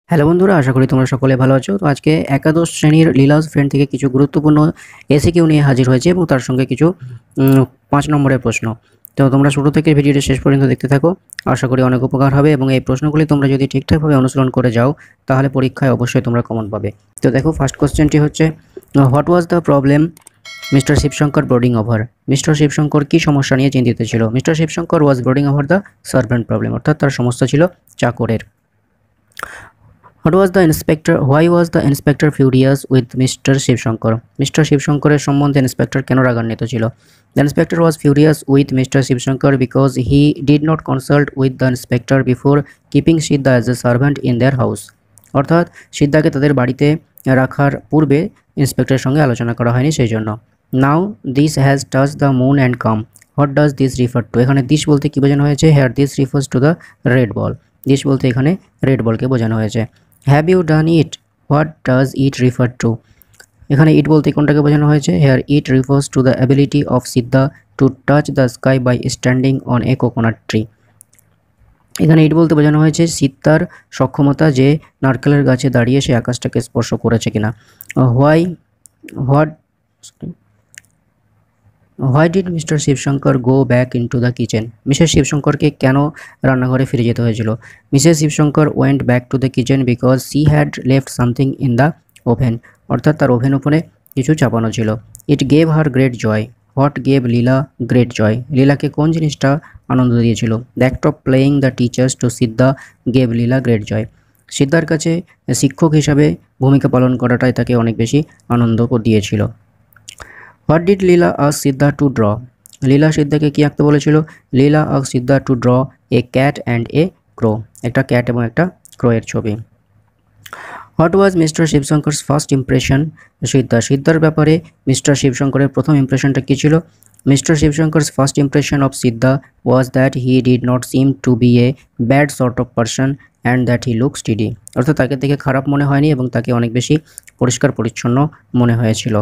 Hello বন্ধুরা, আশা করি তোমরা সকলে ভালো আছো। তো আজকে একাদশ শ্রেণীর লীলাস ফ্রেন্ড থেকে কিছু গুরুত্বপূর্ণ এসিকিউ নিয়ে হাজির হয়েছে এবং তার সঙ্গে কিছু 5 নম্বরের প্রশ্ন। তো তোমরা শুরু থেকে ভিডিওটি শেষ পর্যন্ত দেখতে থাকো, আশা করি অনেক উপকার হবে এবং এই প্রশ্নগুলি তোমরা যদি ঠিকঠাকভাবে অনুসরণ করে যাও তাহলে পরীক্ষায় অবশ্যই তোমরা কমন পাবে। তো দেখো, ফার্স্ট কোশ্চেনটি হচ্ছে, what was the problem Mr Shivshankar brooding over. Mr Shivshankar কী সমস্যা নিয়ে চিন্তিত ছিল? Mr Shivshankar was brooding over the servant problem, অর্থাৎ তার সমস্যা ছিল চাকরের। What was the inspector? Why was the inspector furious with Mr. Shivshankar? Mr. Shivshankaরের সম্বন্ধে ইন্সপেক্টর কেন রাগান্বিত ছিল? The inspector was furious with Mr. Shivshankar because he did not consult with the inspector before keeping Siddha as a servant in their house. অর্থাৎ সিদ্ধাকে তাদের বাড়িতে রাখার পূর্বে ইন্সপেক্টরের সঙ্গে আলোচনা করা হয়নি, সেই জন্য। Now this has touched the moon and come. What does this refer to? এখানে this বলতে কি বোঝানো হয়েছে? Here this refers to the red ball. this বলতে এখানে রেড বলকে বোঝানো হয়েছে। Have you done it? What does it refer to? এখানে ইট বলতে কোনটাকে বোঝানো হয়েছে? Here it refers to the ability of Siddha to touch the sky by standing on a coconut tree. এখানে ইট বলতে বোঝানো হয়েছে সিদ্ধার সক্ষমতা যে নারকেলের গাছে দাঁড়িয়ে সে আকাশটাকে স্পর্শ করেছে কিনা। Why did Mr Shivshankar go back into the kitchen? Mrs শিবশঙ্করকে কেন রান্নাঘরে ফিরে যেতে হয়েছিল? Mrs Shivshankar went back to the kitchen because she had left something in the oven, অর্থাৎ তার ওভেন উপরে কিছু চাপানো ছিল। It gave her great joy. What gave Leela great joy? লীলাকে কোন জিনিসটা আনন্দ দিয়েছিল? The act of playing the teachers to Siddha gave Leela great joy. সিদ্ধার কাছে শিক্ষক হিসাবে ভূমিকা পালন করাটাই তাকে অনেক বেশি আনন্দ দিয়েছিল। What did Leela ask Siddha to draw? Leela সিদ্ধাকে কি আঁকতে বলেছিল? Leela ask Siddha to draw a cat and a crow, একটা ক্যাট এবং একটা ক্রোয়ের ছবি। What was mister Shivshankar's first impression Siddha? সিদ্ধার ব্যাপারে মিস্টার শিবশঙ্করের প্রথম ইমপ্রেশনটা কী ছিল? Mister Shivshankar's first impression of Siddha was that he did not seem to be a bad sort of person and that he look steady, অর্থাৎ তাকে দেখে খারাপ মনে হয়নি এবং তাকে অনেক বেশি পরিষ্কার পরিচ্ছন্ন মনে হয়েছিল।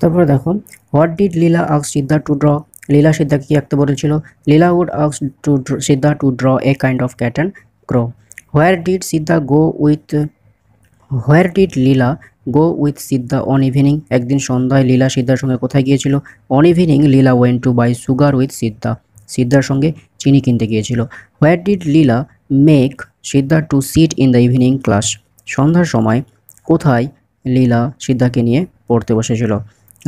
তারপরে দেখো, what did Leela ask Siddha to draw? Leela সিদ্ধাকে কি আঁকতে বলেছিল? Leela would ask to Siddha to draw a kind of cat and crow. Where did Siddha go with where did Leela go with Siddha on evening? একদিন সন্ধ্যায় লীলা সিদ্ধার সঙ্গে কোথায় গিয়েছিল? On evening Leela went to buy sugar with Siddha, সিদ্ধার সঙ্গে চিনি কিনতে গিয়েছিল। Where did Leela make Siddha to seat in the evening class? সন্ধ্যার সময় কোথায় লীলা সিদ্ধাকে নিয়ে পড়তে বসেছিল?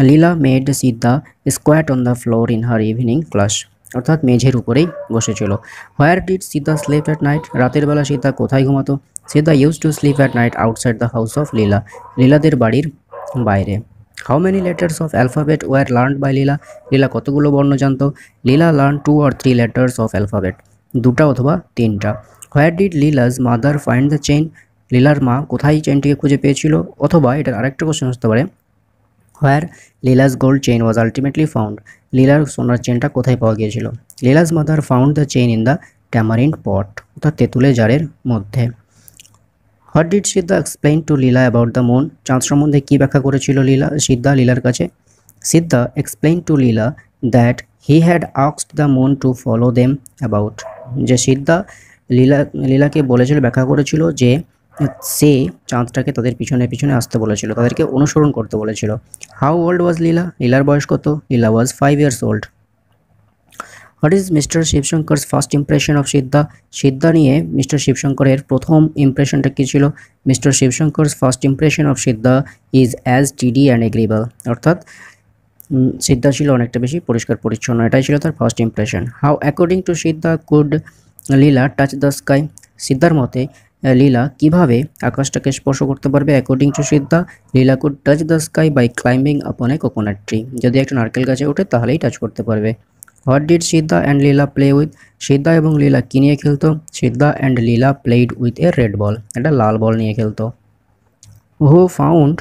Leela made Siddha squat on the floor in her evening class, অর্থাৎ মেঝের উপরেই বসেছিল। Where did Siddha sleep at night? রাতের বেলা সিদ্ধা কোথায় ঘুমাতো? Siddha use to sleep at night outside the house of Leela, লীলাদের বাড়ির বাইরে। How many letters of alphabet were learned by Leela? Leela কতগুলো বর্ণ জানতো? Leela learn 2 or 3 letters of alphabet, দুটা অথবা তিনটা। Where did Leela's mother find the chain? লীলার মা কোথায় চেইনটিকে খুঁজে পেয়েছিল? অথবা এটার আরেকটা কোশ্চেন আসতে পারে, where Leela's gold chain was ultimately found? লীলার সোনার চেনটা কোথায় পাওয়া গিয়েছিল? Leela's mother found the chain in the tamarind pot, অর্থাৎ তেঁতুলের জারের মধ্যে। What did Siddha explain to Leela about the moon? চাঁদ সম্বন্ধে কী ব্যাখ্যা করেছিল সিদ্ধা লীলার কাছে? Siddha explain to Leela that he had asked the moon to follow them about, যে সিদ্ধা লীলাকে বলেছিল, ব্যাখ্যা করেছিল যে সে চাঁদটাকে তাদের পিছনে পিছনে আসতে বলেছিল, তাদেরকে অনুসরণ করতে বলেছিল। How old was Leela? লীলার বয়স কত? Leela was 5 years old. What is mister Shivshankar's first impression of Siddha? Siddha নিয়ে মিস্টার শিবশঙ্করের প্রথম ইমপ্রেশনটা কী ছিল? Mister Shivshankar's first impression of Siddha is as tidy and agreeable, অর্থাৎ সিদ্ধা ছিল অনেকটা বেশি পরিষ্কার পরিচ্ছন্ন, এটাই ছিল তার first impression. How according to Siddha could Leela touch the sky? সিদ্ধার মতে লীলা কিভাবে আকাশটাকে স্পর্শ করতে পারবে? According to Siddha Leela could touch the sky by climbing upon a coconut tree, যদি একটা নারকেল গাছে ওঠে তাহলেই টাচ করতে পারবে। What did Siddha and Leela play with? Siddha এবং লীলা কী নিয়ে খেলতো? Siddha and Leela played with a red ball, একটা লাল বল নিয়ে খেলতো। Who found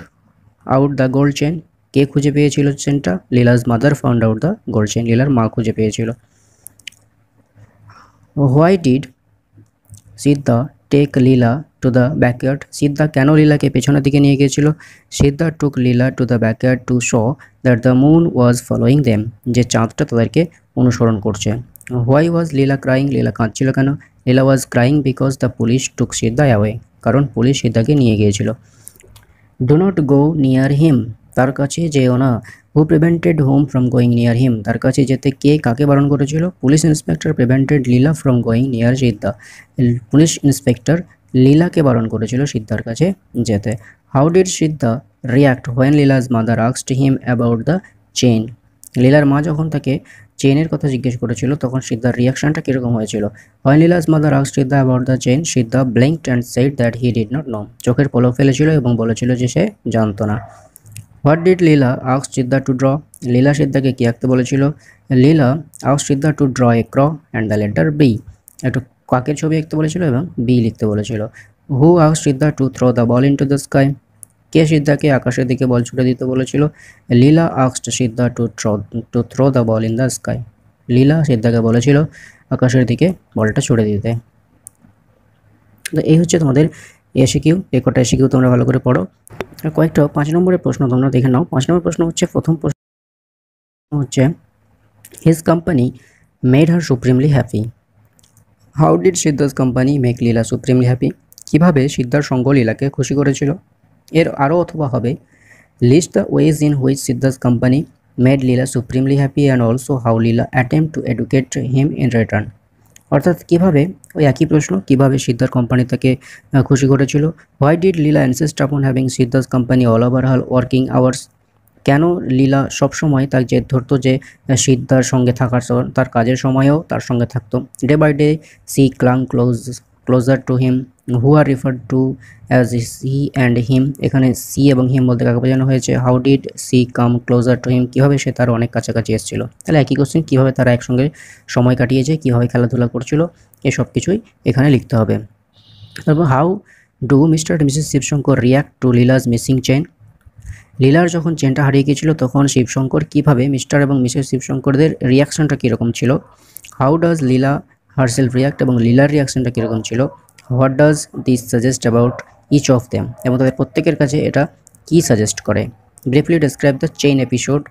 out the gold chain? কে খুঁজে পেয়েছিল চেনটা? Leela's mother found out the gold chain, লীলার মা খুঁজে পেয়েছিল। Why did Siddha take Leela to the backyard? Siddha কেন লীলাকে পেছনের দিকে নিয়ে গিয়েছিল? Siddha took Leela to the backyard to show that the moon was following them, যে চাঁদটা তাদেরকে অনুসরণ করছে। Why was Leela crying? Leela কাঁদছিল কেন? Leela was crying because the police took Siddha away, কারণ পুলিশ সিদ্ধাকে নিয়ে গিয়েছিল। Do not go near him, তার কাছে যেও না। Who prevented whom from going near him, তার কাছে যেতে কে কাকে বারণ করেছিল? Police inspector prevented Leela from going near Siddha, police inspector লীলাকে বারণ করেছিল সিদ্ধার কাছে যেতে। How did Siddha react when Leela's mother asked him about the chain, লীলার মা যখন তাকে চেইনের কথা জিজ্ঞেস করেছিল তখন সিদ্ধার রিয়াকশনটা কীরকম হয়েছিল? When Leela's mother asked Siddha about the chain, Siddha blinked and said that he did not know, চোখের পলক ফেলেছিল এবং বলেছিল যে সে জানতো না। What did Leela ask Siddha to draw, Leela সিদ্ধাকে কী আঁকতে বলেছিল? Leela ask Siddha to draw a crow and the letter B, একটু কাকের ছবি আঁকতে বলেছিল এবং বি লিখতে বলেছিল। Who ask Siddha to throw the ball into the sky, কে সিদ্ধাকে আকাশের দিকে বল ছুড়ে দিতে বলেছিল? Leela asked Siddha to throw the ball in the sky, Leela সিদ্ধাকে বলেছিল আকাশের দিকে বলটা ছুড়ে দিতে। তো এই হচ্ছে তোমাদের এসিকিউ, এই কটা এসিকিউ তোমরা ভালো করে পড়ো। আর কয়েকটা 5 নম্বরের প্রশ্ন তোমরা দেখে নাও। 5 নম্বর প্রশ্ন হচ্ছে, প্রথম প্রশ্ন হচ্ছে his company made her supremely happy. How did Siddha's company make Leela supremely happy, কীভাবে সিদ্ধার সঙ্গ লীলাকে খুশি করেছিল? এর আরও অথবা হবে list the ways in which Siddha's company made Leela supremely happy and also how Leela attempt to educate him in return, অর্থাৎ কীভাবে, ওই একই প্রশ্ন, কীভাবে সিদ্ধার কোম্পানি তাকে খুশি করেছিল। হোয়াই ডিড লীলা ইনসিস্ট আপন হ্যাভিং সিদ্ধাস কোম্পানি অল ওভার হার ওয়ার্কিং আওয়ার্স, কেন লীলা সবসময় তার জেদ ধরতো যে সিদ্ধার সঙ্গে থাকার, তার কাজের সময়ও তার সঙ্গে থাকতো। Day by day she clung closer to him, who are referred to as he and him, এখানে সি এবং হিম বলতে কাকে বোঝানো হয়েছে? How did she come closer to him, কীভাবে সে তার অনেক কাছাকাছি এসেছিল। তাহলে একই কোশ্চেন, কীভাবে তারা একসঙ্গে সময় কাটিয়েছে, কীভাবে খেলাধুলা করছিল, এসব কিছুই এখানে লিখতে হবে। তারপর how do Mr and Mrs Shivshankar react to Leela's missing chain, লীলার যখন চেনটা হারিয়ে গিয়েছিল তখন শিবশঙ্কর কীভাবে মিস্টার এবং মিসেস শিবশঙ্করদের রিয়াকশনটা কীরকম ছিল? How does Leela herself react, এবং লীলার রিয়াকশনটা কীরকম ছিল? What does this suggest about each of them, এবং তাদের প্রত্যেকের কাছে এটা কী সাজেস্ট করে? Briefly describe the chain episode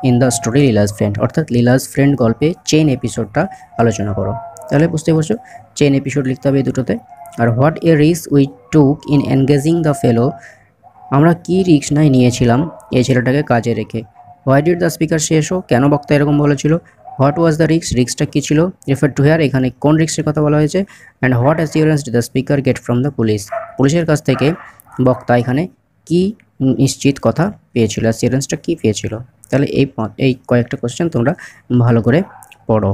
in the story Leela's friend, অর্থাৎ লীলাজ ফ্রেন্ড গল্পে চেইন এপিসোডটা আলোচনা করো। তাহলে বুঝতে পারছো চেইন এপিসোড লিখতে হবে এই দুটোতে। আর what a risk we took in engaging the fellow, আমরা কী রিস্ক নিয়েছিলাম এই ছেলেটাকে কাজে রেখে। Why did the speaker say so, কেন বক্তা এরকম বলেছিল? হোয়াট ওয়াজ দ্য রিস্ক, রিস্কটা কী ছিল? রেফার টু হেয়ার, এখানে কোন রিস্কের কথা বলা হয়েছে? And what assurance did the speaker get from the police, পুলিশের কাছ থেকে বক্তা এখানে কি নিশ্চিত কথা পেয়েছিল, অ্যাসিওরেন্সটা কী পেয়েছিল। তাহলে এই কয়েকটা কোশ্চেন তোমরা ভালো করে পড়ো।